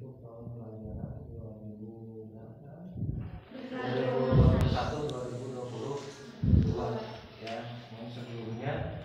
untuk tahun pelajaran 2021-2022 ya. Yang sebelumnya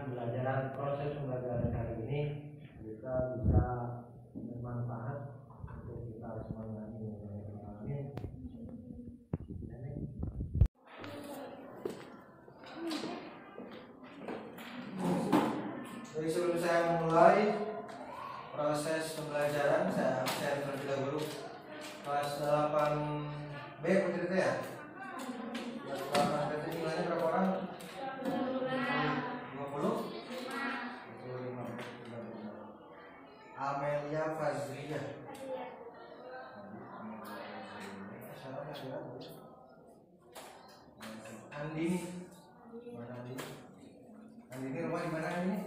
pembelajaran proses pembelajaran kali ini kita bisa bermanfaat untuk kita semuanya ini. Jadi sebelum saya memulai proses pembelajaran, saya terlebih dahulu kelas 8B begitu ya. Kelas 8B nilainya berapa orang? 20? Amelia Fazria. Andini. Mana Andini? Andini rumah di mana ini?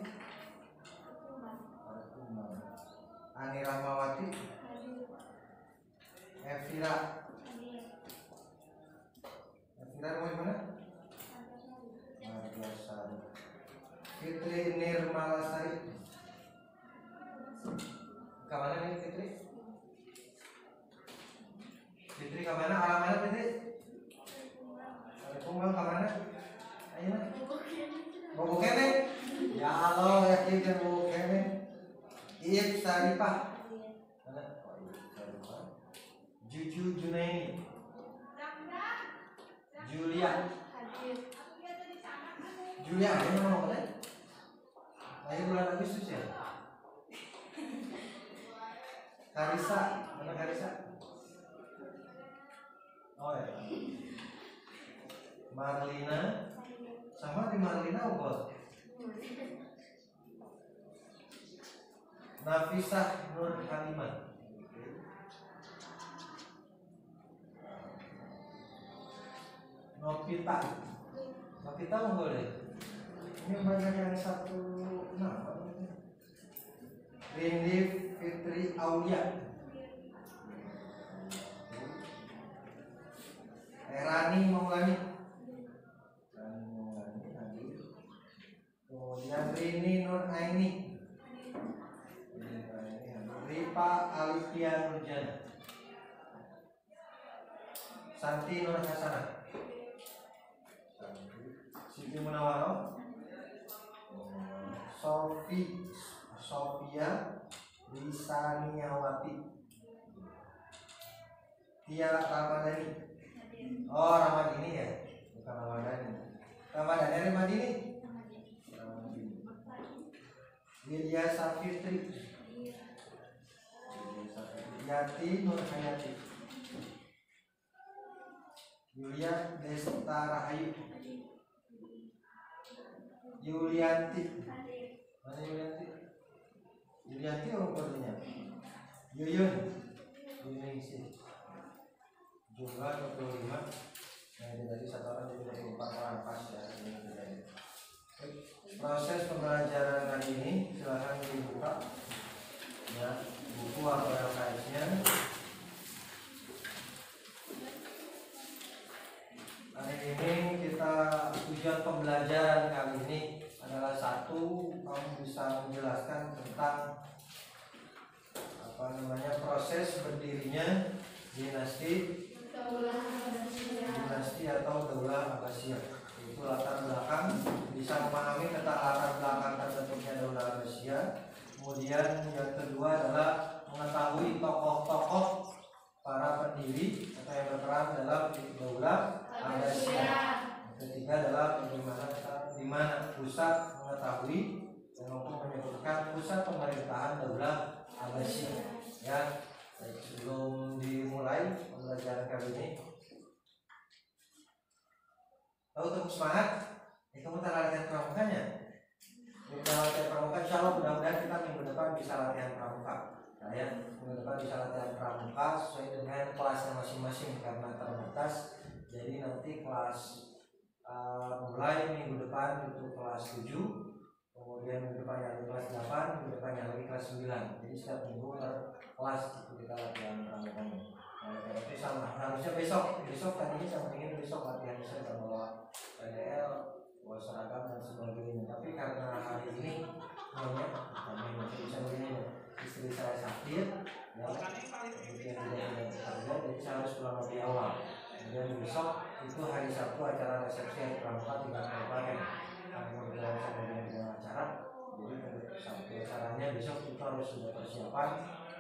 Ani Rahmawati. Evira. Evira rumah di mana? Margasari. Fitri Nirmalasari. Kemana nih Fitri? Fitri kemana? Alamatnya Fitri? Kumbang kemana? Ayo bobo kene? Ya Allah, yakin kan bobo kene? Iip Saripah. Mana? Juju Junaini. Julia. Julia, ini mau mana? Lahir bulan Agustus ya? Karisa, mana Karisa? Oh ya. Marlina, sama di Marlina Ubol. Nafisah Nur Halimah. Novita, Novita Unggul deh. Ini banyak yang satu nama. Rindi Fitri Aulia. Rani Maulani. Kemudian Rini Nur Aini. Ripa Alifia Nurjana. Santi Nur Hasanah. Siti Munawaro. Sofia Lisaniawati. Tia Ramadhani. Oh, Ramadhani ya, bukan Ramadhani. Ramadhani dari Madini. Widya Safitri. Yati Nur Hayati. Yulia Desta Rahayu. Yulianti. Mana Yulianti? Yulianti orang bertanya. Yuyun. Yunisi. Jumlah 25. Nah, ini tadi satu orang jadi 24 orang pas ya. Proses pembelajaran kali ini silahkan dibuka ya, buku atau LKS-nya. Hari ini kita tujuan pembelajaran kali ini adalah satu, kamu bisa menjelaskan tentang proses berdirinya dinasti atau Daulah Abbasiyah. Itu latar belakang, bisa memahami tentang latar belakang terbentuknya Daulah Abbasiyah. Kemudian yang kedua adalah mengetahui tokoh-tokoh para pendiri atau yang berperan dalam Daulah Abbasiyah. ketiga adalah di mana pusat mengetahui dan mampu menyebutkan pusat pemerintahan Daulah Abbasiyah. Ya, sebelum dimulai pembelajaran kali ini, untuk semangat, kamu latihan pramukannya. Kita latihan pramuka, insya Allah mudah-mudahan kita minggu depan bisa latihan pramuka. Nah, ya, minggu depan bisa latihan pramuka sesuai dengan kelasnya masing-masing karena terbatas. Jadi nanti kelas mulai minggu depan itu kelas 7, kemudian minggu depannya lagi kelas 8, minggu depannya lagi kelas 9. Jadi setiap minggu kelas itu kita latihan pramukanya. Nah, itu sama. Harusnya besok tadinya saya ingin besok latihan saya bawa PDL, bawa seragam dan sebagainya. Tapi karena hari ini bisa begini, istri saya sakit, ya, kemudian tidak bekerja, jadi saya harus pulang lebih awal. Kemudian besok itu hari Sabtu acara resepsi pramuka tinggal kabupaten. Kemudian saya dengan acara, jadi sampai acaranya besok itu harus sudah persiapan,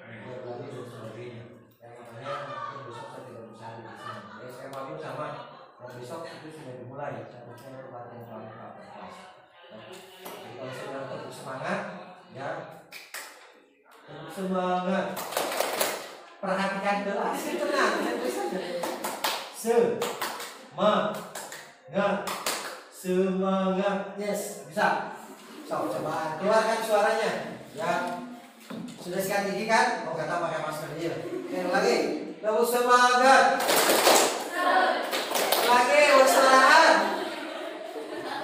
kemudian lagi dan sebagainya. Yang makanya mungkin besok saya tidak bisa hadir di sini. Jadi saya maklum sama. Dan besok itu sudah dimulai. Seharusnya itu latihan pramuka kelas. Jadi kalau saya bilang untuk semangat, ya, untuk semangat. Perhatikan kelas, tenang, itu saja. Semangat, yes, bisa. So, coba keluarkan suaranya. Ya, sudah sekali gigi kan? Oh, kata pakai masker dia. Oke, lagi. Terus semangat. Lagi usahaan.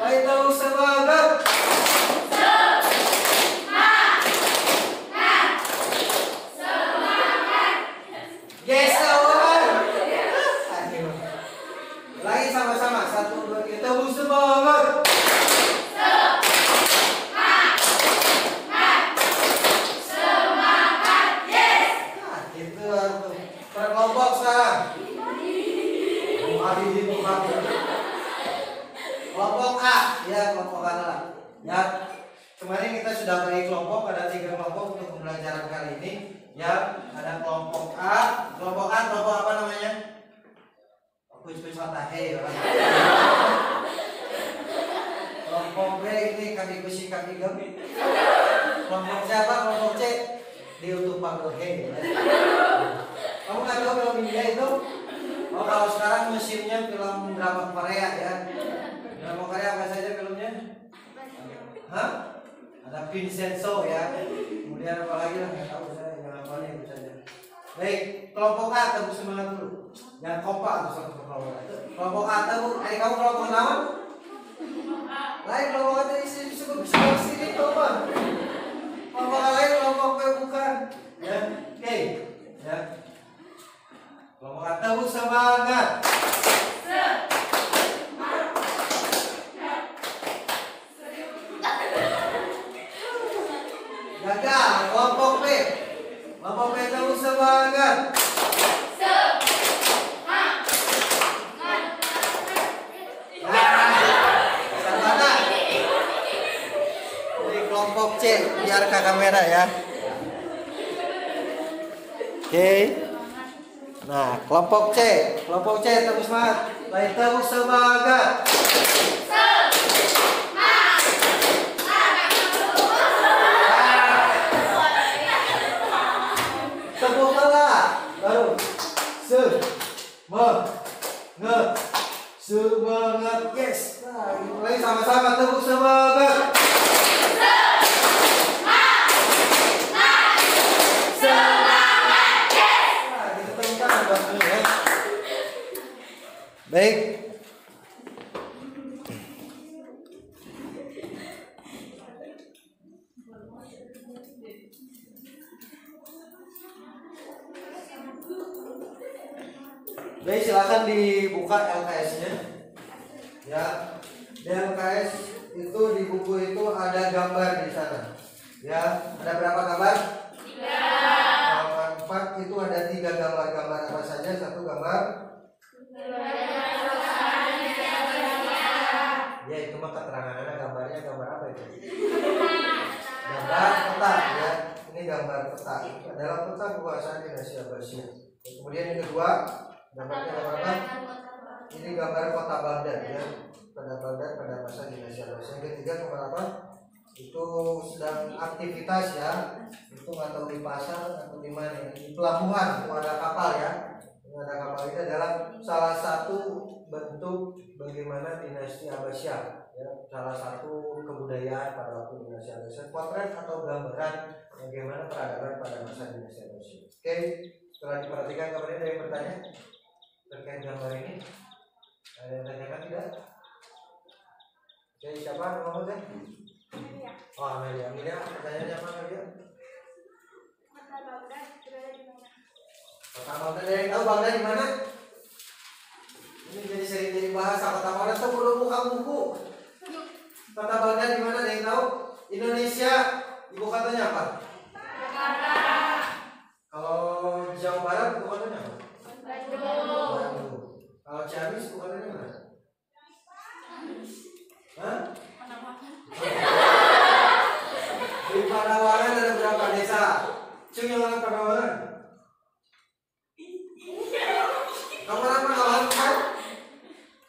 Lagi terus semangat. Yes, kawan. Lagi sama-sama. 1, 2, 3. Terus semangat. Kelompok sekarang. Kelompok A, ya, kelompok A adalah. Ya, kemarin kita sudah bagi kelompok, ada 3 kelompok untuk pembelajaran kali ini. Ya, ada kelompok A, kelompok apa namanya? Kuis-kuis watahe. Kelompok B ini kami kusi kami gem. Kelompok C apa? Kelompok C di YouTube panggil he. Kamu nggak tahu film India itu? Oh, kalau sekarang musimnya film drama Korea ya. Drama Korea apa saja filmnya? Hah? Ada Vincenzo ya. Kemudian apa lagi lah? Nggak tahu saya. Yang apa itu saja. Baik, kelompok A tepuk semangat dulu. Yang kompak tuh satu kelompok A. Kelompok A tepuk. Kamu kelompok nama? Lain kelompok A itu disebut sini kelompok. Kelompok A lain kelompok B bukan. Ya, oke. Ya. Kelompok A tepuk semangat. Gagal. Kelompok B. Kelompok B tepuk semangat. Kelompok C, biar ke kamera ya. Oke. Nah, kelompok C tepuk semangat. Lain tepuk semangat. Tepuk tangan. Baru. Semangat, yes. Nah, mulai sama-sama tepuk semangat. Baik. Baik, silakan dibuka LKS-nya. Ya. Di LKS itu di buku itu ada gambar di sana. Ya, ada berapa gambar? 3. Halaman 4 itu ada 3 gambar apa saja? Satu gambar. Ya, itu mah keterangan ada gambarnya. Gambar apa itu? Gambar peta ya. Ini gambar peta. Adalah peta kekuasaan Indonesia Abbasiyah. Kemudian yang kedua, gambarnya apa? Ini gambar kota Baghdad ya. pada Baghdad pada masa dinasti Abbasiyah. Yang ketiga kapal apa? Itu sedang aktivitas ya, itu nggak tahu di pasar atau di mana, di pelabuhan itu ada kapal ya. Ada kapal itu adalah salah satu bentuk bagaimana dinasti Abbasiyah ya, salah satu kebudayaan pada waktu dinasti Abbasiyah, potret atau gambaran bagaimana peradaban pada masa dinasti Abbasiyah. Oke, setelah diperhatikan kemudian ada yang bertanya terkait gambar ini, ada yang tanyakan tidak? Oke, siapa ngomong teh? Oh, Amelia. Amelia, pertanyaannya apa Amelia? Kota Baghdad berada di mana? Kota Baghdad, ada yang tahu Baghdad di mana? Ini jadi sering jadi bahasa. Kota Baghdad itu belum buka buku. Kota Baghdad di mana? Ada yang tahu? Indonesia, ibu kotanya apa? Jakarta. Kalau Jawa Barat, ibu kotanya apa? Bandung. Bandung. Kalau Ciamis, ibu kotanya mana? Hah? Di Padawaran ada berapa desa? Cung yang orang Padawaran? Kamu orang Padawaran kan?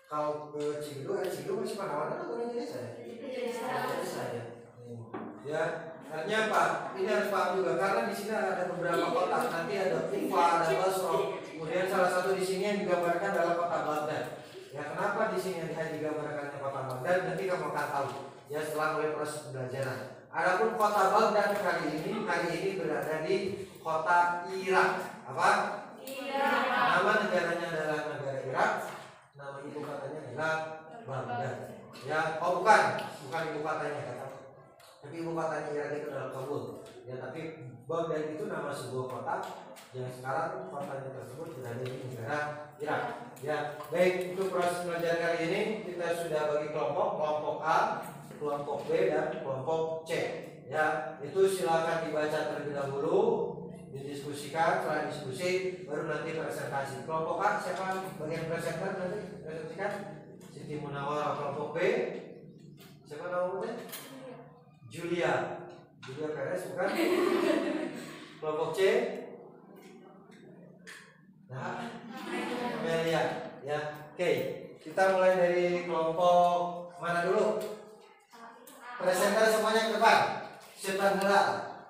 Kalau ke Cibiru, Cibiru masih Padawaran atau orang desa ya? Desa ya. Ya, artinya apa? Ini harus paham juga karena di sini ada beberapa kota. Nanti ada Kufa, ada Basra. Kemudian salah satu di sini yang digambarkan adalah kota Baghdad. Ya, kenapa di sini yang digambarkan kota Baghdad? Nanti kamu akan tahu. Ya, setelah mulai proses pembelajaran. Adapun kota Baghdad hari ini berada di kota Irak. Apa? Irak. Nama negaranya adalah negara Irak. Nama ibu kotanya adalah Baghdad. Ya, oh bukan ibu kotanya kata. Tapi ibu kotanya Irak itu adalah Kabul. Ya, tapi Baghdad itu nama sebuah kota yang sekarang kotanya tersebut berada di negara Irak. Ya, baik, itu proses belajar kali ini kita sudah bagi kelompok A, kelompok B dan kelompok C. Ya, itu silakan dibaca terlebih dahulu, didiskusikan, setelah diskusi baru nanti presentasi. Kelompok A siapa bagian presenter nanti presentasikan? Siti Munawar. Kelompok B siapa namanya? Julia Perez bukan? Kelompok C? Nah, Amelia. Ya, oke. Kita mulai dari kelompok mana dulu? Presenter semuanya ke depan. Sultan Hela,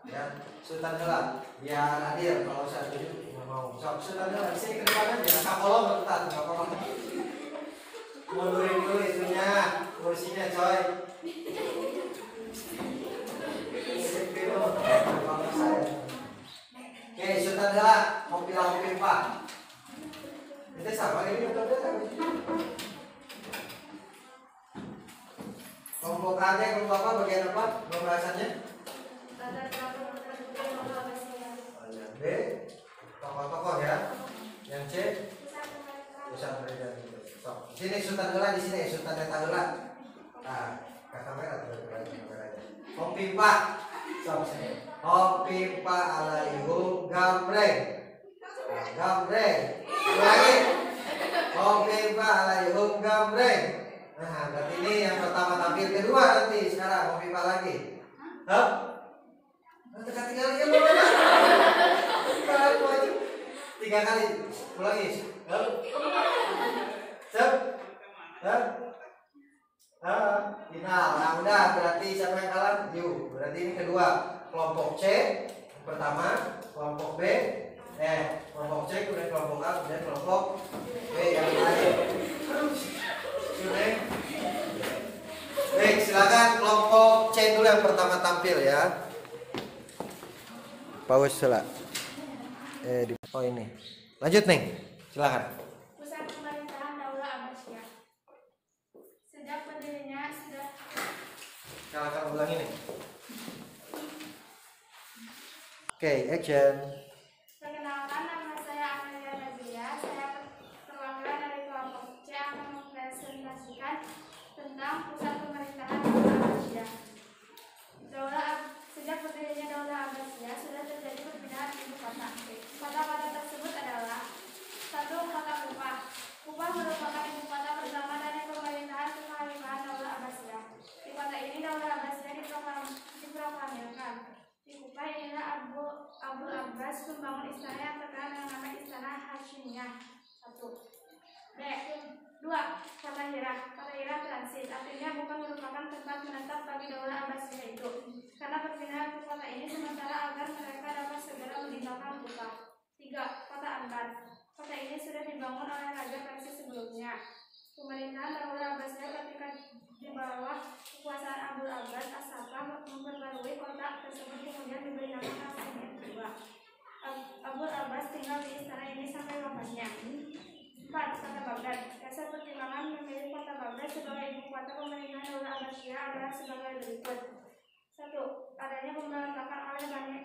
ya, Sultan Hela. Biar adil kalau saya tunjuk nggak mau. Sultan Hela, sini ke depan aja. Kapolong berputar, nggak apa-apa. Mundurin dulu itunya, kursinya coy. Oke, Sultan Hela, mau pilih Pak. Itu sama ini atau beda? Kelompok A, kelompok apa, bagian apa pembahasannya? B, tokoh-tokoh ya. Yang C, pusat peredaran. So, sini Sultan Hela di sini, Sultan Hela. Nah, ke kamera kameranya. Kompimpa. So, sini. Kompimpa alaihum gambreng. Gambreng. Lagi. Kompimpa alaihum gambreng. Nah, berarti ini yang pertama tampil, kedua nanti sekarang mau pipa lagi. Hah? Nanti tinggal ya mana? Kalau aja 3 kali, ulangi. Hah? Siap? Hah? Final. Nah, udah berarti siapa yang kalah? Yuk. Berarti ini kedua. Kelompok C pertama, kelompok B, kelompok C, kemudian kelompok A, kemudian kelompok B yang lain. Baik, silakan kelompok C dulu yang pertama tampil ya. Pause sela. Oh ini. Lanjut nih. Silakan. Pusat pemerintahan Daulah Abbasiyah. Sejak berdirinya Silakan ulangi nih. Oke, action. Perkenalkan, nama saya Amelia Nazia. Saya perwakilan dari kelompok C akan mempresentasikan tentang pusat pemerintahan Daulah Abbasiyah. Sejak berdirinya Daulah Abbasiyah sudah terjadi perpindahan ibu kota. Kota-kota tersebut adalah 1. Kota Kufah. Kufah merupakan ibu kota pertama dari pemerintahan kekhalifahan Daulah Abbasiyah. Di kota ini Daulah Abbasiyah diproklamirkan. Di Kufah inilah Abu Abbas Dua, kata hira transit, artinya bukan merupakan tempat menetap bagi daulah Abbasiyah itu. Karena perpindahan ke kota ini sementara agar mereka dapat segera meninggalkan Kufah. Tiga, kota Anbar. Kota ini sudah dibangun oleh Raja Persia sebelumnya. Pemerintahan daulah Abbasiyah ketika di bawah kekuasaan Abu Abbas As-Saffah memperbarui kota tersebut kemudian diberi nama Qasim yang kedua. Abu Abbas tinggal di istana ini sampai wafatnya. 4. Kota Baghdad. Dasar pertimbangan memilih kota Baghdad sebagai ibu kota pemerintahan daulah Abbasiyah adalah sebagai berikut. 1. Adanya pemberontakan oleh Bani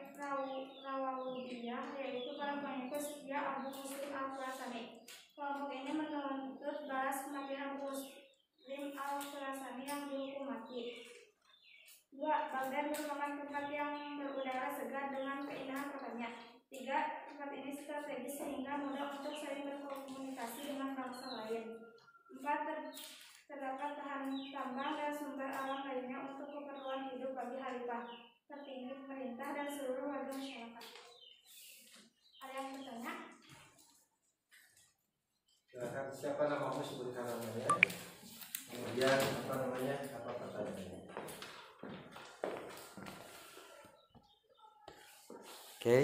Rawawiyah, yaitu para pengikut setia Abu Muslim Al-Khurasani. Kelompok ini menuntut balas kematian Abu Muslim Al-Khurasani yang dihukum mati. 2. Baghdad merupakan tempat yang berudara segar dengan keindahan kotanya. 3. Tempat ini strategis sehingga mudah untuk saling berkomunikasi dengan bangsa lain. 4. Terdapat tahan tambang dan sumber alam lainnya untuk keperluan hidup bagi khalifah, petinggi pemerintah, dan seluruh warga masyarakat. Ada yang bertanya? Silakan, siapa namamu, sebutkan namanya. Kemudian apa pertanyaannya? Oke.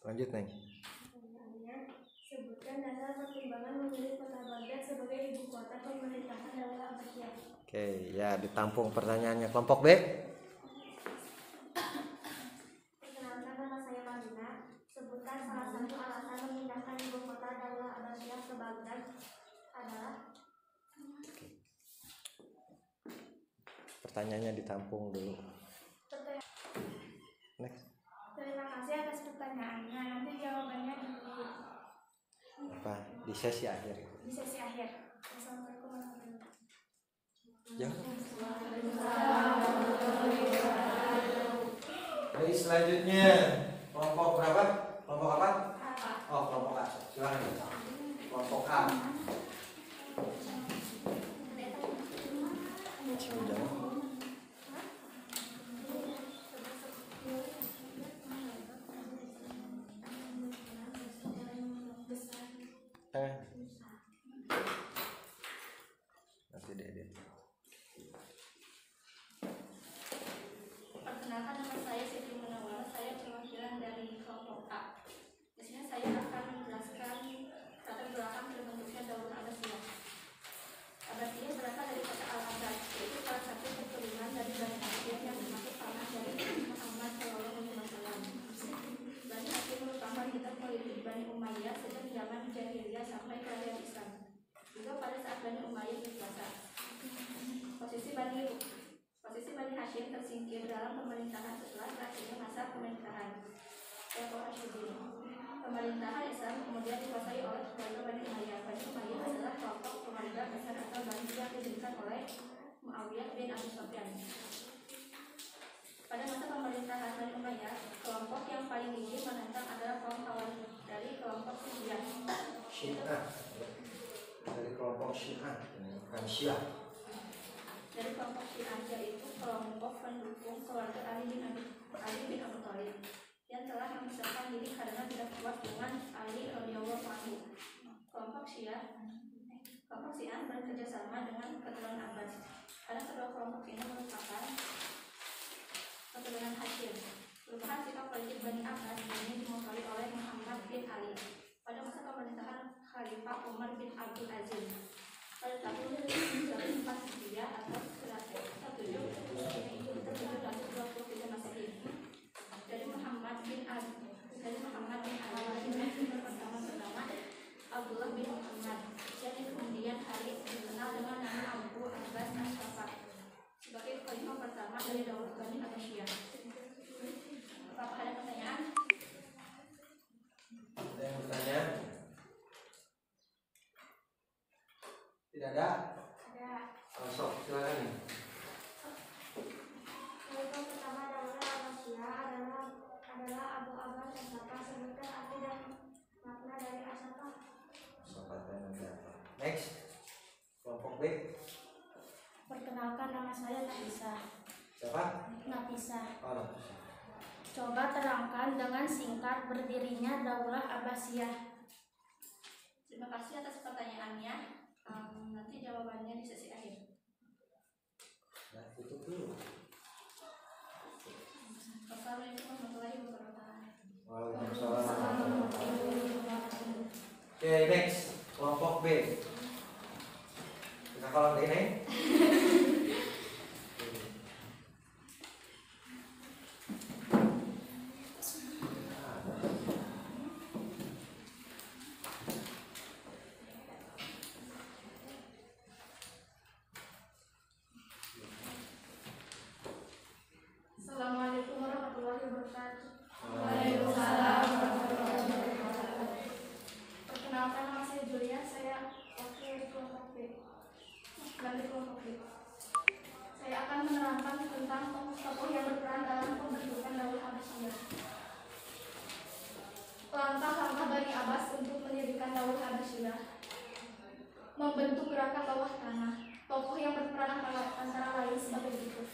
Lanjut, Neng. Sebutkan dasar pertimbangan memilih kota Baghdad sebagai ibu kota pemerintahan daulah Abbasiyah. Oke, ya ditampung pertanyaannya. Kelompok B. Perkenalkan, nama saya Madina. Sebutkan salah satu alasan memindahkan ibu kota daulah Abbasiyah ke Baghdad adalah. Pertanyaannya ditampung dulu. Next. Terima kasih atas pertanyaannya. Nanti jawabannya Di sesi akhir. di sesi akhir. Assalamualaikum warahmatullahi wabarakatuh. Jangan. Baik, selanjutnya kelompok berapa? Kelompok apa? Oh, kelompok A. Silakan. Kelompok A. Jangan. Nanti deh. Perkenalkan, nama saya Siti Munawwar. Saya perwakilan dari kelompok A. Di sini saya akan menjelaskan latar belakang terbentuknya daulah Abbasiyah. Abbasiyah berasal dari kata Al-Abbas, yaitu salah satu keturunan dari Bani Hashim yang termasuk paman dari Muhammad SAW. Bani Hashim merupakan kitab politik Bani Umayyah sejak zaman jahiliyah sampai kerajaan Islam. Juga pada saat Bani Umayyah berkuasa. Posisi Bani Hashim tersingkir dalam pemerintahan setelah berakhirnya masa pemerintahan Pemerintahan Islam kemudian dikuasai oleh keluarga Bani Umayyah. Bani Umayyah adalah kelompok keluarga besar atau Bani yang didirikan oleh Muawiyah bin Abi Sufyan. Pada masa pemerintahan Bani Umayyah, kelompok yang paling gigih menentang adalah kaum Khawarij dari kelompok Syiah. Dari kelompok Syiah, bukan Syiah. Dari kelompok Syiah, yaitu kelompok pendukung keluarga Ali bin Abi Thalib yang telah memisahkan diri karena tidak puas dengan Ali radhiyallahu anhu. Kelompok Syiah bekerja sama dengan keturunan Abbas. Karena kedua kelompok ini merupakan keturunan Hashim. Perubahan sikap politik Bani Abbas ini dimulai oleh Muhammad bin Ali pada masa pemerintahan Khalifah Umar bin Abdul Aziz pada tahun 1904 Hijriah atau 1723 Masehi. Dari Muhammad bin Ali pertama Abdullah bin Muhammad yang kemudian hari dikenal dengan nama Abu Abbas As-Saffah sebagai khalifah pertama dari daulah Bani Abbasiyah. Apakah ada pertanyaan? Ada yang bertanya? Tidak ada? Ada. Sok, silakan. Khalifah pertama daulah Abbasiyah adalah Abu Abbas As-Saffah. Sebutkan arti dan makna dari As-Saffah. Next, kelompok B. Perkenalkan, nama saya Nafisa. Siapa? Nafisa. Oh, Nafisa. Coba menerangkan dengan singkat berdirinya Daulah Abbasiyah. Terima kasih atas pertanyaannya. Nanti jawabannya di sesi akhir. Tutup dulu. Assalamualaikum warahmatullahi wabarakatuh. Waalaikumsalam. Oke, next kelompok B. Kita kolom ini. Assalamualaikum warahmatullahi wabarakatuh. Waalaikumsalam warahmatullahi wabarakatuh. Perkenalkan, nama saya Julia. Saya wakil di kelompok B. Saya akan menerangkan tentang tokoh yang berperan dalam pembentukan Daulah Abbasiyah. Langkah-langkah Bani Abbas untuk mendirikan Daulah Abbasiyah. Membentuk gerakan bawah tanah. Tokoh yang berperan antara lain sebagai berikut: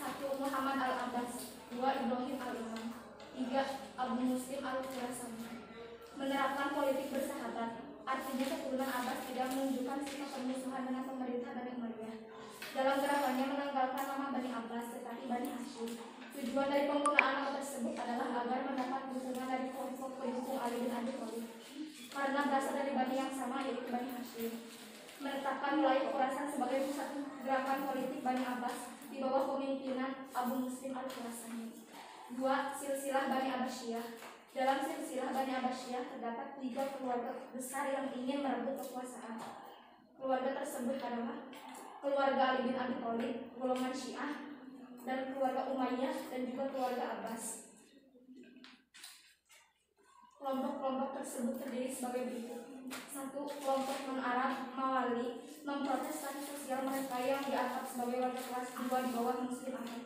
1. Muhammad Al-Abbas. 2. Ibrahim Al-Imam. 3. Abu Muslim Al-Khurasani. Menerapkan politik bersahabat, artinya keturunan Abbas tidak menunjukkan sikap permusuhan dengan pemerintah Bani Umayyah. Dalam gerakannya menanggalkan nama Bani Abbas tetapi Bani Hashim. Tujuan dari penggunaan nama tersebut adalah agar mendapat dukungan dari kelompok pendukung Ali bin Abi Thalib karena berasal dari Bani yang sama, yaitu Bani Hashim. Menetapkan wilayah Khurasan sebagai pusat gerakan politik Bani Abbas di bawah pemimpinan Abu Muslim Al-Khurasani. 2. Silsilah Bani Abbasiyah. Dalam silsilah Bani Abbasiyah terdapat 3 keluarga besar yang ingin merebut kekuasaan. Keluarga tersebut adalah keluarga Ali bin Abi Thalib, golongan Syiah, dan keluarga Umayyah dan juga keluarga Abbas. Kelompok-kelompok tersebut terdiri sebagai berikut: 1. Kelompok non-Arab Mawali memprotes status sosial mereka yang dianggap sebagai warga kelas 2 di bawah Muslim Arab.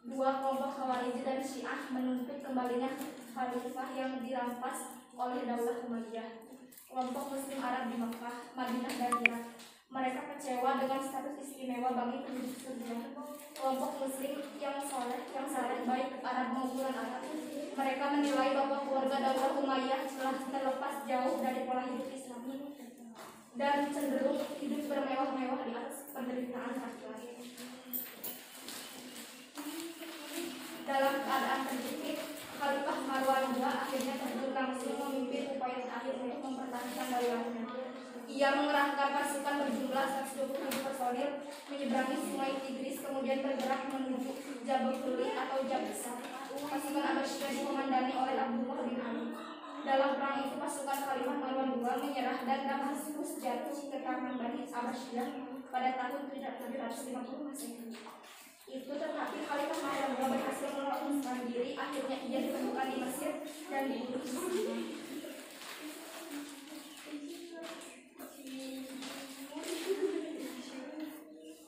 2. Kelompok Khawarij dan Syiah menuntut kembalinya khalifah yang dirampas oleh Daulah Umayyah. Kelompok Muslim Arab di Makkah, Madinah, dan Irak. Mereka kecewa dengan status istimewa bagi penduduk surga. Kelompok Muslim yang saleh baik Arab maupun non-Arab. Mereka menilai bahwa keluarga Daulah Umayyah telah terlepas jauh dari pola hidup Islami dan cenderung hidup bermewah-mewah di atas penderitaan rakyat. Dalam keadaan terjepit, Khalifah Marwan II akhirnya terjun langsung memimpin upaya terakhir untuk mempertahankan daulahnya. Ia mengerahkan pasukan berjumlah 120.000 personil menyeberangi Sungai Tigris, kemudian bergerak menuju Jabal Khulid atau Jab Besar. Pasukan Abbasiyah dikomandani oleh Abdullah bin Ali. Dalam perang itu pasukan Khalifah Marwan II menyerah dan Damaskus jatuh ke tangan Bani Abbasiyah pada tahun 750 Masehi. Itu tetapi Khalifah Marwan II berhasil meloloskan diri. Akhirnya ia ditemukan di Mesir dan dibunuh di sana.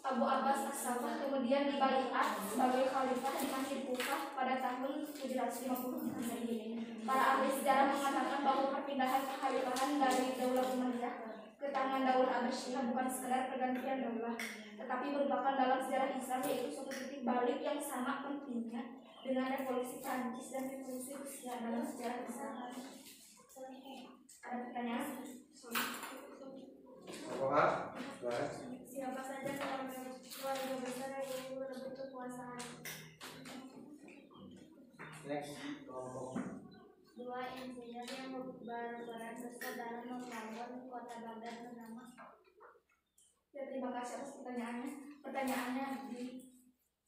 Abu Abbas As-Sabbah kemudian dibaiat sebagai khalifah di Masjid Kufah pada tahun 750 Masehi. Para ahli sejarah mengatakan bahwa perpindahan kekhalifahan dari Daulah Umayyah ke tangan Daulah Abbasiyah bukan sekedar pergantian daulah, tetapi merupakan dalam sejarah Islam yaitu suatu titik balik yang sama pentingnya dengan revolusi Prancis dan revolusi Rusia dalam sejarah Islam. Ada pertanyaan? Siapa saja keluarga besar yang ingin merebut kekuasaan? Next kelompok 2. Insinyur yang berperan besar dalam membangun kota Baghdad bernama. Ya, terima kasih atas pertanyaannya. Pertanyaannya di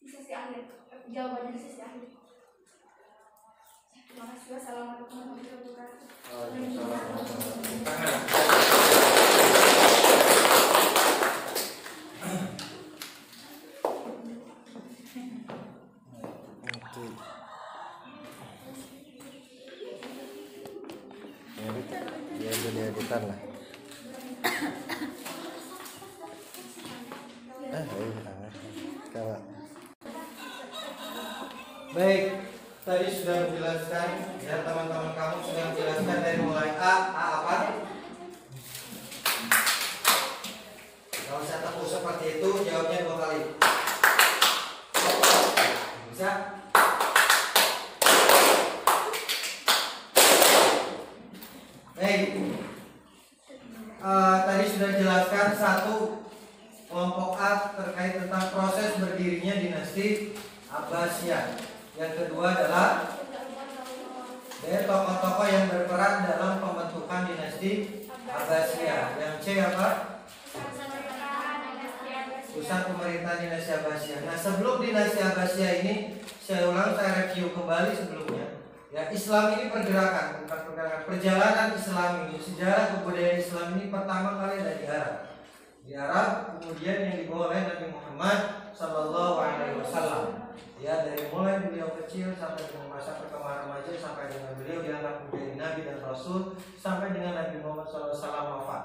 sesi akhir. Jawabannya di sesi akhir. Terima kasih. Wassalamualaikum warahmatullahi wabarakatuh. Dia jadi editan lah. Kalau Baik, tadi sudah menjelaskan ya, teman-teman kamu sudah menjelaskan dari mulai A apa? Kalau saya tepuk seperti itu, jawabnya 2 kali. Bisa? dinasti Abbasiyah. Yang kedua adalah tokoh-tokoh yang berperan dalam pembentukan dinasti Abbasiyah. Yang C apa? Pusat pemerintahan dinasti Abbasiyah. Nah, sebelum dinasti Abbasiyah ini, saya review kembali sebelumnya. Ya, Islam ini pergerakan, bukan pergerakan, perjalanan Islam ini, sejarah kebudayaan Islam ini pertama kali ada di Arab. Di Arab, kemudian yang dibawa oleh Nabi Muhammad Sallallahu Alaihi Wasallam. Ya, dari mulai beliau kecil sampai dengan masa perkembangan remaja, sampai dengan beliau diangkat menjadi Nabi dan Rasul, sampai dengan Nabi Muhammad SAW wafat.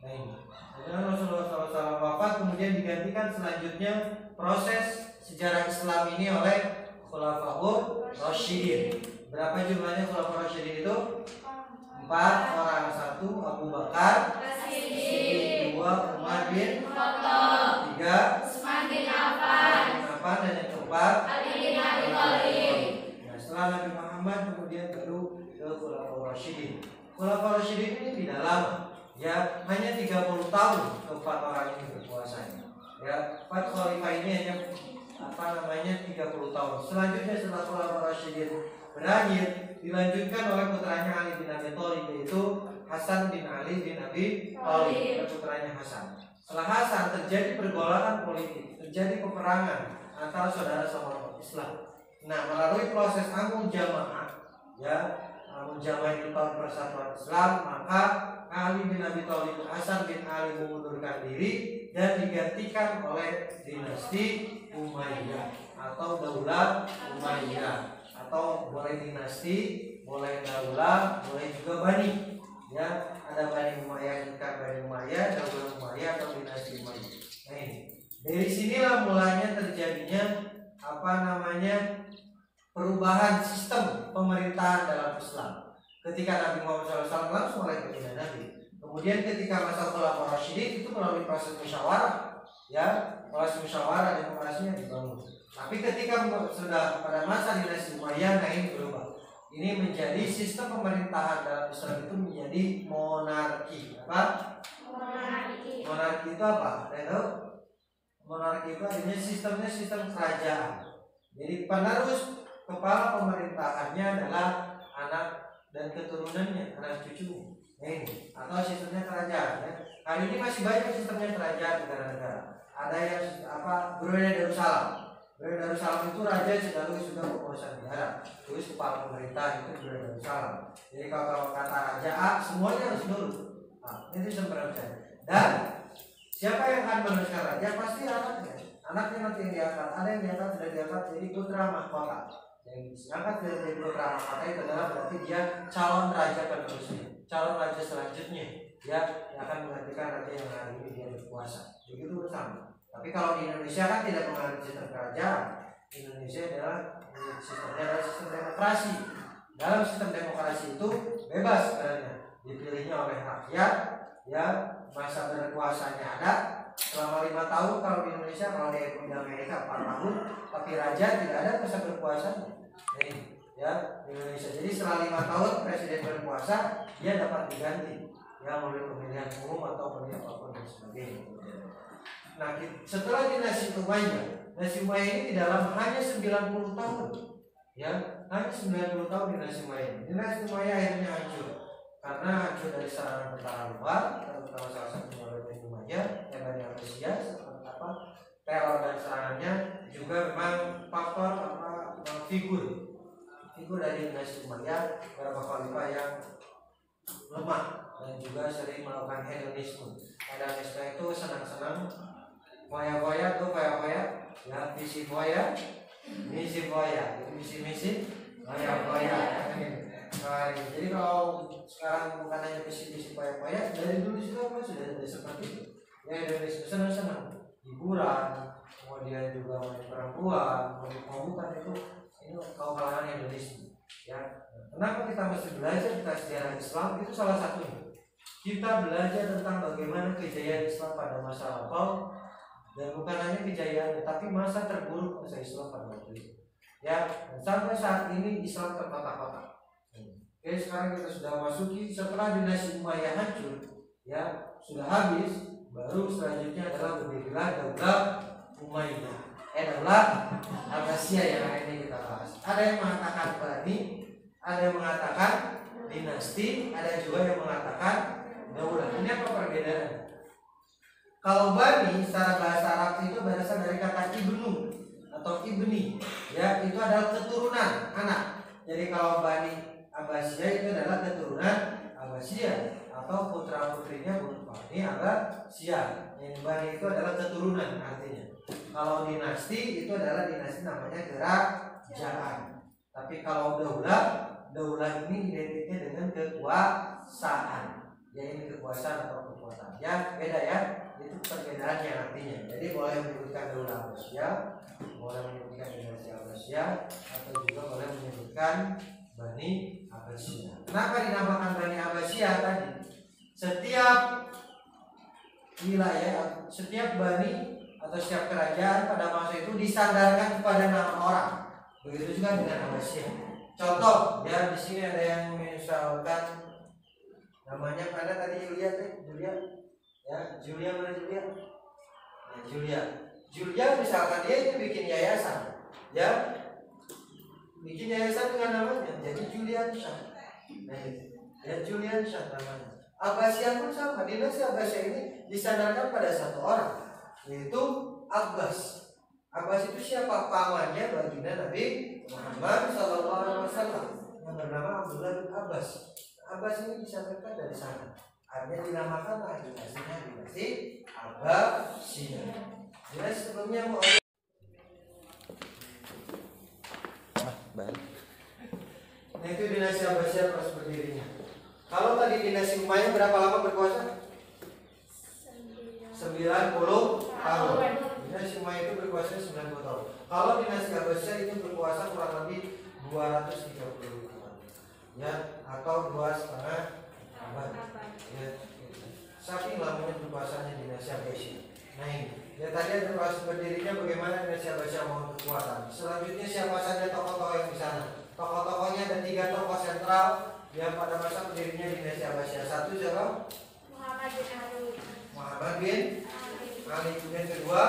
Nah ini, dengan Rasulullah SAW wafat, kemudian digantikan selanjutnya proses sejarah Islam ini oleh Khulafaur Rasyidin. Berapa jumlahnya Khulafaur Rasyidin itu? 4 orang. 1 Abu Bakar, 2 Umar bin Khattab, 3 Utsman bin Affan, dan yang keempat Ali bin Abi Thalib. Nah, setelah Nabi Muhammad kemudian baru ke Khulafaur Rasyidin. Khulafaur Rasyidin ini tidak lama, ya hanya 30 tahun keempat orang ini berkuasa. Ya, 4 khalifah ini hanya 30 tahun. Selanjutnya setelah Khulafaur Rasyidin berakhir, dilanjutkan oleh putranya Ali bin Abi Thalib, yaitu Hasan bin Ali bin Abi Thalib, putranya Hasan. Setelah Hasan terjadi pergolakan politik, terjadi peperangan antara saudara-saudara Islam. Nah, melalui proses Amul Jamaah, ya Amul Jamaah itu tahun persatuan Islam, maka Ali bin Abi Thalib, Hasan bin Ali mengundurkan diri dan digantikan oleh dinasti Umayyah atau Daulah Umayyah, atau boleh dinasti, boleh daulah, boleh juga bani. Ya, ada Bani Umayyah, Bani Umayyah, Daulah Umayyah atau dinasti Umayyah. Nah ini, dari sinilah mulanya terjadinya perubahan sistem pemerintahan dalam Islam. Ketika Nabi Muhammad SAW langsung oleh baginda Nabi. Kemudian ketika masa Khulafaur Rasyidin itu melalui proses musyawarah, ya proses musyawarah demokrasinya dibangun. Tapi ketika sudah pada masa dinasti Umayyah, nah ini berubah. Ini menjadi sistem pemerintahan dalam Islam itu menjadi monarki. Apa? Monarki itu apa? Monarki itu artinya sistemnya sistem kerajaan. Jadi penerus kepala pemerintahannya adalah anak dan keturunannya, anak cucu. Nah ini, atau sistemnya kerajaan. Ya. Hari ini masih banyak sistemnya kerajaan negara-negara. Ada yang Brunei Darussalam. Brunei Darussalam itu raja sekaligus juga penguasa negara. Terus kepala pemerintahan itu Brunei Darussalam. Jadi kalau kata raja A, semuanya harus nurut. Nah, ini sistem kerajaan. Dan siapa yang akan meneruskan raja pasti anaknya. Anaknya nanti yang diangkat. Ada yang diangkat sudah diangkat jadi putra mahkota. Yang diangkat jadi putra mahkota itu adalah berarti dia calon raja penerusnya, calon raja selanjutnya. Dia yang akan menggantikan raja yang hari ini dia berkuasa. Begitu bersama. Tapi kalau di Indonesia kan tidak mengalami sistem kerajaan. Indonesia sistemnya adalah sistem demokrasi. Dalam sistem demokrasi itu bebas sebenarnya, dipilihnya oleh rakyat, ya masa berkuasanya ada selama 5 tahun kalau di Indonesia, kalau di Amerika 4 tahun, tapi raja tidak ada masa berkuasanya. Jadi ya di Indonesia, jadi setelah 5 tahun presiden berkuasa, dia dapat diganti, ya melalui pemilihan umum atau pemilihan apapun dan sebagainya. Nah, setelah dinasti Umayyah, dinasti Umayyah ini di dalam hanya 90 tahun, ya hanya 90 tahun dinasti Umayyah. Dinasti Umayyah akhirnya hancur karena hancur dari serangan tentara luar, terutama salah satunya oleh Bani Umayyah, Bani Abbasiyah, teror dan serangannya juga memang faktor figur dari dinasti Umayyah, beberapa khalifah yang lemah dan juga sering melakukan hedonisme. Hedonisme itu senang-senang, foya-foya tuh foya-foya, ya visi foya, misi foya, misi foya-foya. Nah, jadi kalau sekarang bukan hanya misi foya-foya, dari dulu juga sudah seperti itu. Ya hedonisme senang-senang, hiburan, kemudian juga wanita perempuan, bukan itu kaum kalangan hedonisme. Ya, kenapa kita mesti belajar tentang sejarah Islam? Itu salah satunya. Kita belajar tentang bagaimana kejayaan Islam pada masa lampau, dan bukan hanya kejayaan, tapi masa terburuk masa Islam pada waktu itu. Ya, dan sampai saat ini Islam terkotak-kotak. Oke, sekarang kita sudah masuki setelah dinasti Umayyah hancur, ya sudah habis. Baru selanjutnya adalah berdirilah Daulah Umayyah. Daulah Abbasiyah yang hari ini kita bahas. Ada yang mengatakan Bani, ada yang mengatakan dinasti, ada juga yang mengatakan daulah. Ini apa perbedaan? Kalau Bani secara bahasa Arab itu berasal dari kata ibnu atau ibni, ya, itu adalah keturunan anak. Jadi kalau Bani Abbasiyah itu adalah keturunan Abbasiyah atau putra putrinya Bani Abbasiyah. Yang Bani itu adalah keturunan artinya. Kalau dinasti itu adalah dinasti namanya kerajaan. Tapi kalau daulah ini identiknya dengan kekuasaan. Ya, ini kekuasaan atau kekuasaan. Ya, beda ya. Itu perbedaannya artinya. Jadi boleh menyebutkan daulah Abbasiyah, boleh menyebutkan dinasti Abbasiyah, atau juga boleh menyebutkan Bani Abbasiyah. Kenapa dinamakan Bani Abbasiyah tadi? Setiap wilayah, setiap bani atau setiap kerajaan pada masa itu disandarkan kepada nama orang. Begitu juga dengan Abbasiyah. Contoh, ya, di sini ada yang misalkan namanya pada tadi Julia, ya, Julia mana Julia? Ya, Julia misalkan dia itu bikin yayasan, ya, bikin yayasan dengan namanya, jadi Juliansyah. Nah, ya, Juliansyah namanya. Abbasiyah pun sama, dinasti Abbasiyah ini disandarkan pada satu orang, yaitu Abbas. Abbas itu siapa? Pamannya baginda Nabi Muhammad SAW yang bernama Abdullah bin Abbas. Abbas ini disandarkan dari sana. Artinya dinamakanlah dinasinya dinasti Abbasiyah. Dinasti sebelumnya mau nah, itu dinasti Abbasiyah pas berdirinya. Kalau tadi dinasti Umayyah berapa lama berkuasa? 90 tahun. Dinasti Umayyah itu berkuasa 90 tahun. Kalau dinasti Abbasiyah itu berkuasa kurang lebih 230 tahun. Ya, atau 2,5 abad. Ya, saking lamanya berkuasanya dinasti Abbasiyah. Nah ini, ya tadi ada proses berdirinya bagaimana dinasti Abbasiyah mau kekuatan. Selanjutnya siapa saja tokoh-tokoh yang di sana? Tokoh-tokohnya ada 3 tokoh sentral yang pada masa berdirinya dinasti Abbasiyah. Satu siapa? Muhammad bin Ali. Yang kedua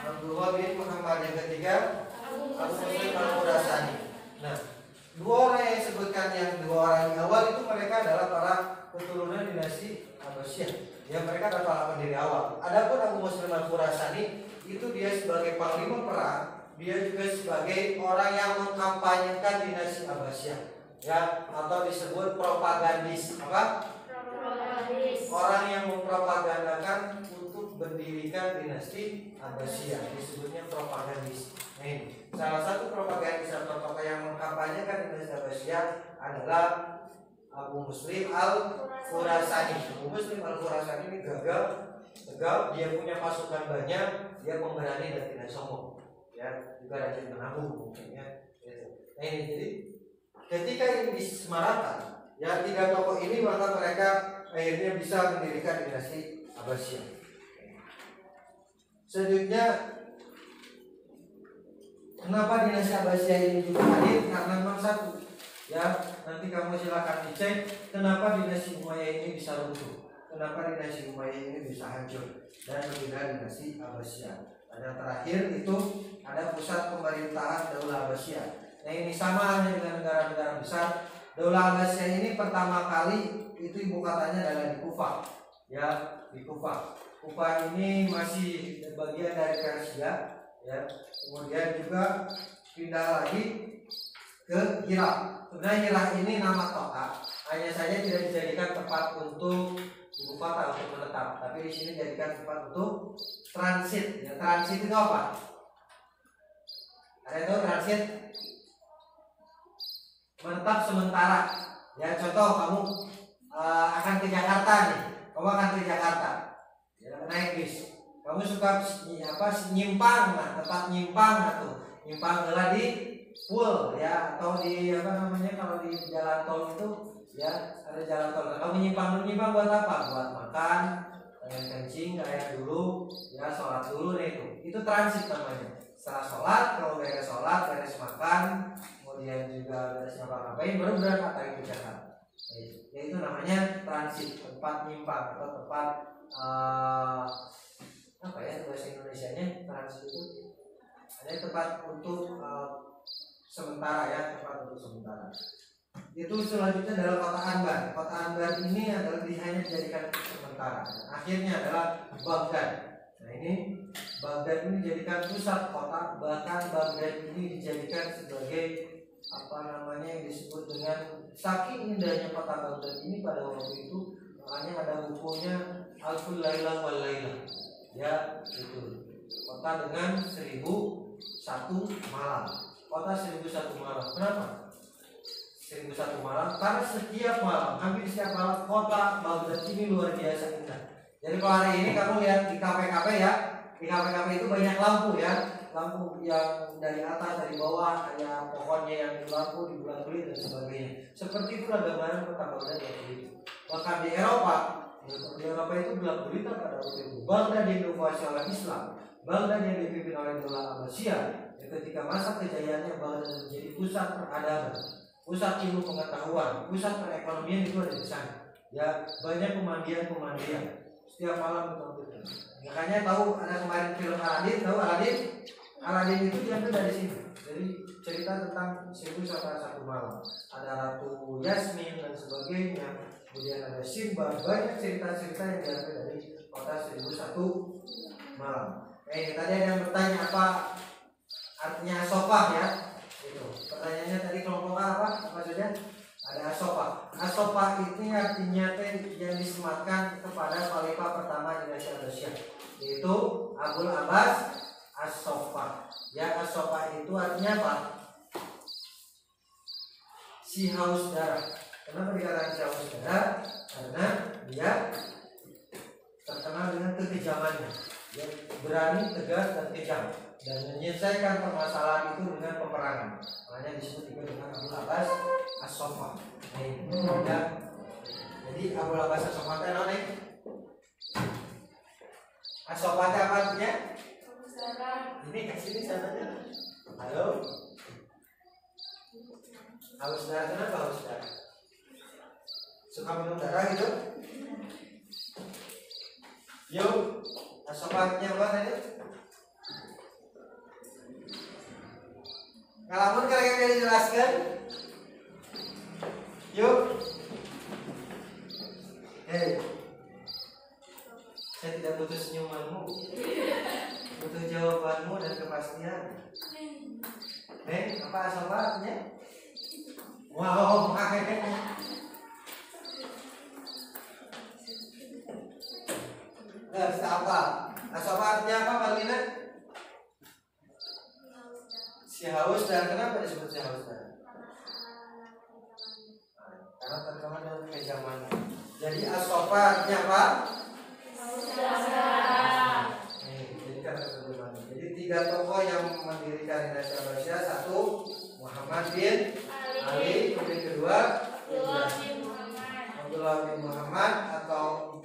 Abdullah bin Muhammad. Yang ketiga Abu Muslim Al-Khurasani. Nah, 2 orang yang disebutkan, yang 2 orang yang awal itu mereka adalah para keturunan dinasti Abbasiyah. Ya, mereka adalah para pendiri awal. Adapun Abu Muslim Al-Khurasani itu dia sebagai panglima perang, dia juga sebagai orang yang mengkampanyekan dinasti Abbasiyah. Ya, atau disebut propagandis. Apa? Orang yang mempropagandakan untuk mendirikan dinasti Abbasiyah, disebutnya propagandis. Nah, salah satu propagandis atau tokoh yang mengkampanyekan dinasti Abbasiyah adalah Abu Muslim Al-Khurasani. Abu Muslim Al-Khurasani ini gagah, dia punya pasukan banyak, dia pemberani dan tidak sombong. Ya, juga rajin menabung mungkin ya. Nah ini, jadi ketika ini disemarakan, ya 3 tokoh ini, maka mereka akhirnya bisa mendirikan dinasti Abbasiyah. Selanjutnya, kenapa dinasti Abbasiyah ini juga hadir? Karena memang satu, ya, nanti kamu silakan dicek kenapa dinasti Umayyah ini bisa runtuh, kenapa dinasti Umayyah ini bisa hancur dan berpindah dinasti Abbasiyah. Dan yang terakhir itu ada pusat pemerintahan Daulah Abbasiyah. Nah ini sama halnya dengan negara-negara besar. Daulah Abbasiyah ini pertama kali itu ibu katanya adalah di Kufah, ya, di Kufah. Kufah ini masih bagian dari Persia, ya. Kemudian juga pindah lagi ke Irak. Sebenarnya Irak ini nama kota, hanya saja tidak dijadikan tempat untuk ibu kota untuk menetap, tapi di sini dijadikan tempat untuk transit. Ya, transit itu apa? Ada itu transit? Menetap sementara. Ya, contoh kamu akan ke Jakarta nih, kamu akan ke Jakarta, ya, naik bis. Kamu suka nyimpang, nah, tempat nyimpang atau nyimpang adalah di full, ya, atau di apa namanya kalau di jalan tol itu, ya, ada jalan tol. Kamu nyimpang buat apa? Buat makan, pengen kencing kayak dulu, ya, sholat dulu nih itu transit namanya. Setelah sholat, kalau beres sholat, beres makan, kemudian juga beres ngapain, baru berangkat lagi ke Jakarta. Ya, itu namanya transit, tempat nyimpang atau tempat apa ya bahasa Indonesianya trans itu ada tempat untuk sementara ya, tempat untuk sementara. Itu selanjutnya adalah kota Anbar. Kota Anbar ini adalah hanya dijadikan sementara. Akhirnya adalah Baghdad. Nah ini Baghdad ini dijadikan pusat kota, bahkan Baghdad ini dijadikan sebagai apa namanya yang disebut dengan saking indahnya kota Baghdad ini pada waktu itu, makanya ada bukunya Alful Laila wal Laila. Ya itu kota dengan 1001 malam. Kota 1001 malam. Kenapa? 1001 malam karena setiap malam, hampir setiap malam kota Baghdad ini luar biasa indah. Jadi kalau hari ini kamu lihat di kafe-kafe ya, di kafe-kafe itu banyak lampu ya, lampu yang dari atas, dari bawah, ada pohonnya yang di lampu, di bulan-bulan dan sebagainya. Seperti itulah gambaran kota Baghdad waktu itu. Bahkan di Eropa itu gelap gulita pada waktu itu. Baghdad diinvasi oleh Islam, Baghdad yang dipimpin oleh Dola Abbasiyah. Ketika masa kejayaannya Baghdad menjadi pusat peradaban, pusat ilmu pengetahuan, pusat perekonomian itu ada di sana. Ya banyak pemandian. Setiap malam itu. Makanya tahu ada kemarin film Aladin, tahu Aladin? Aladin itu diambil dari sini. Jadi cerita tentang 1001 malam. Ada Ratu Yasmin dan sebagainya. Kemudian ada Sinbad, banyak cerita-cerita yang diambil dari kota 1001 malam. Tadi ada yang bertanya apa artinya Asofah ya? Itu. Pertanyaannya tadi kelompok apa? Apa saja? Ada Asofah. Asofah itu artinya yang disematkan kepada khalifah pertama Indonesia Abbasiyah, yaitu Abul Abbas As-Soffah. Ya As-Soffah itu artinya apa? Si haus darah. Kenapa dikatakan si haus darah? Karena dia terkenal dengan kekejamannya. Dia berani, tegas dan kejam dan menyelesaikan permasalahan itu dengan peperangan. Makanya disebut juga dengan Abul Abbas As-Soffah. Jadi Abul Abbas As-Soffah itu apa? As-Soffah itu apa artinya? Ini kasih ini samanya. Halo. Haus darah, kenapa haus darah? Suka minum darah gitu? Yuk, As-Soffahnya apa tadi? Kalaupun kalian bisa dijelaskan, yuk. Hei, saya tidak butuh senyumanmu, butuh jawabanmu dan kepastian. Apa As-Soffahnya? Wow, bisa apa? As-Soffah artinya apa, Marlina? Si haus dan kenapa disebut si haus dan? Karena terkenal dengan kejamannya. Jadi As-Soffah artinya apa? Jadi 3 tokoh yang mendirikan Indonesia Abbasiyah. 1 Muhammad bin Ali, kemudian kedua Abdullah bin Muhammad, atau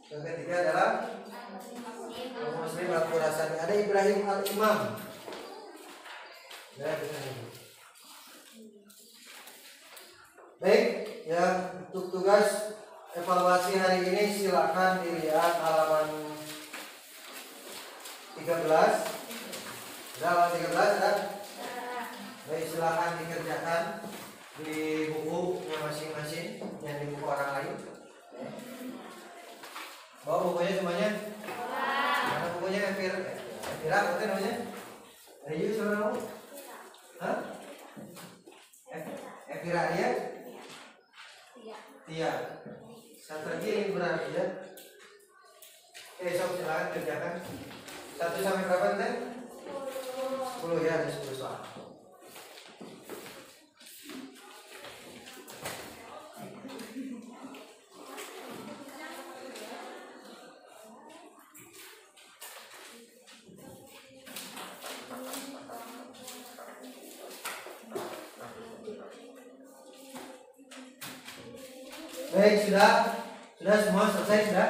yang ketiga adalah Muslim Al-Khurasani. Ada Ibrahim Al-Imam. Baik, ya untuk tugas evaluasi hari ini silakan dilihat halaman 13. Halaman 13 ada? Baik, silakan dikerjakan di bukunya masing-masing, yang di buku orang lain. Bawa bukunya semuanya? Mana bukunya? Efira, apa namanya? Ayo, siapa mau? Hah? Efira dia? Tia. Strategi berarti ya. Oke, sob silakan kerjakan. 1 sampai berapa nanti? 10 ya, ada 10 soal. Baik, sudah semua selesai sudah?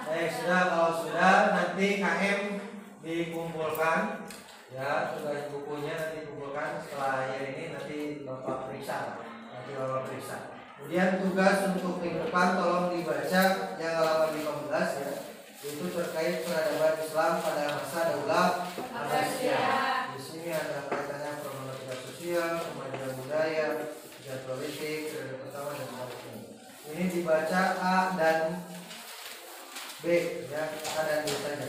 Baik, sudah. Kalau sudah nanti KM dikumpulkan ya, tugas bukunya nanti dikumpulkan setelah hari ini, nanti Bapak periksa. Kemudian tugas untuk minggu depan tolong dibaca yang halaman 15 ya. itu terkait peradaban Islam pada masa Daulah Abbasiyah. Di sini ada kaitannya problematika sosial, kemajuan budaya, dan politik, periode pertama dan seterusnya. Ini dibaca A dan B, ya, A dan B saja.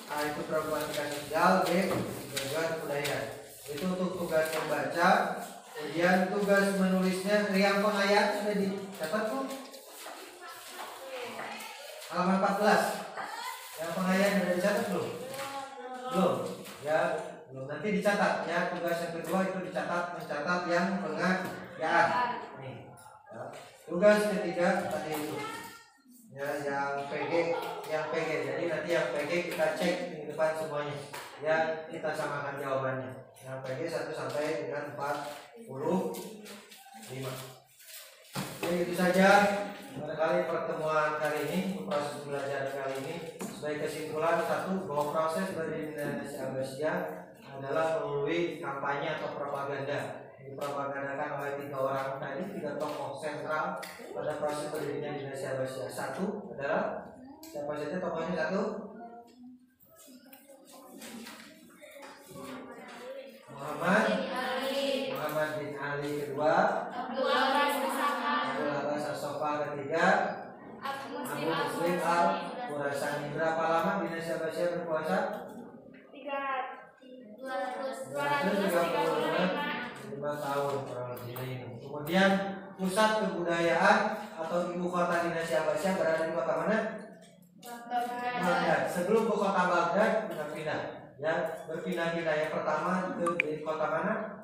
A itu problematika sosial, B kemajuan budaya. Itu untuk tugas membaca. Kemudian tugas menulisnya riang pengayat sudah dicatat tuh. Halaman 14. Yang pengayat sudah dicatat belum? Belum. Ya, belum. Nanti dicatat ya. Tugas yang kedua itu mencatat yang pengayaan. Nih. Ya. Tugas ketiga tadi itu. Ya, yang PG. Jadi nanti yang PG kita cek di depan semuanya. Ya, kita samakan jawabannya. Yang PG 1 sampai dengan 45. Jadi itu saja barangkali pertemuan kali ini, proses belajar kali ini. Sebagai kesimpulan, satu, bahwa proses berdirinya Indonesia Abbasiyah adalah melalui kampanye atau propaganda. Dipropagandakan oleh 3 orang tadi, 3 tokoh sentral pada proses berdirinya Indonesia Abbasiyah. Satu adalah siapa saja tokohnya? Satu, Muhammad bin Ali. Kedua, Abu Abbas As-Saffah. Ketiga, Abu Muslim Al-Khurasani. Berapa lama Indonesia Abbasiyah berkuasa? 235 tahun kurang lebih ini. Kemudian pusat kebudayaan atau ibu kota Indonesia Abbasiyah berada di kota mana? Baghdad. Sebelum ke kota Baghdad pindah-pindah. Ya, berpindah-pindah. Yang pertama ke di kota mana?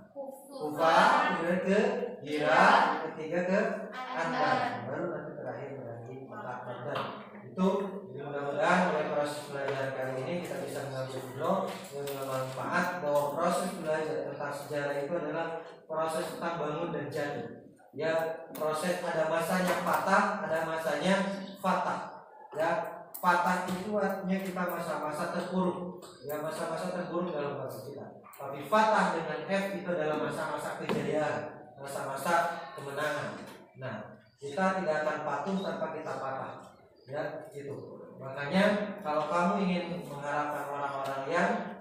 Kufah, kemudian ke Hira, ketiga ke Andar, baru nanti terakhir di kota Baghdad. Itu mudah-mudahan oleh proses belajar kali ini kita bisa mengambil blog yang bermanfaat, bahwa proses belajar tentang sejarah itu adalah proses tentang bangun dan jatuh. Ya, proses ada masanya patah, ada masanya fatah. Ya, patah itu artinya kita masa-masa terpuruk. Ya, masa-masa terpuruk dalam bahasa kita. Tapi fatah dengan F itu adalah masa-masa kejayaan, masa-masa kemenangan. Nah, kita tidak akan patuh tanpa kita patah. Ya, itu. Makanya kalau kamu ingin mengharapkan orang-orang yang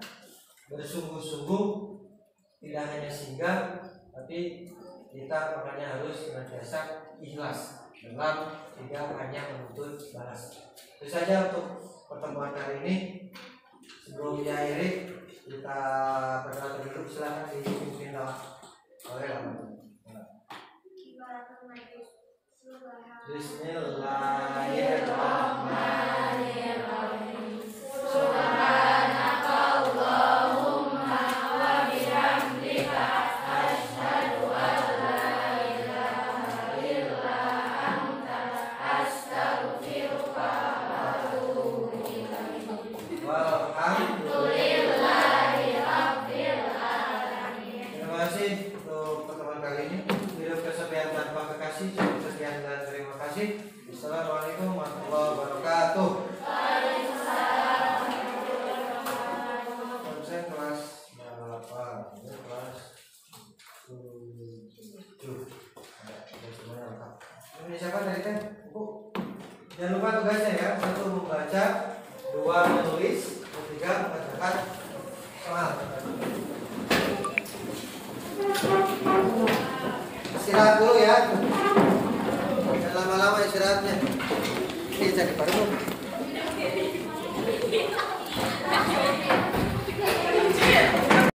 bersungguh-sungguh, tidak hanya singgah, tapi kita makanya harus senantiasa ikhlas dalam tidak hanya menuntut balas. Itu saja untuk pertemuan kali ini. Sebelum diakhiri, kita berdoa dulu. Silakan dipimpin oleh Bismillahirrahmanirrahim. Subhanakallahumma wa bihamdika asyhadu an la ilaha illa anta astaghfiruka wa atubu ilaik. Walhamdulillahi rabbil alamin. Terima kasih untuk pertemuan kali ini. Hidup kesepian tanpa kekasih, sekian dan terima kasih. Assalamualaikum warahmatullahi wabarakatuh. Waalaikumsalam warahmatullahi wabarakatuh. Saya kelas 8, kelas 7. Ini siapa dari kan? Bu. Jangan lupa tugasnya ya. 1 membaca, 2 menulis, 3 mengerjakan soal. Istirahat dulu ya. Jangan lama-lama istirahatnya. Ini jadi baru.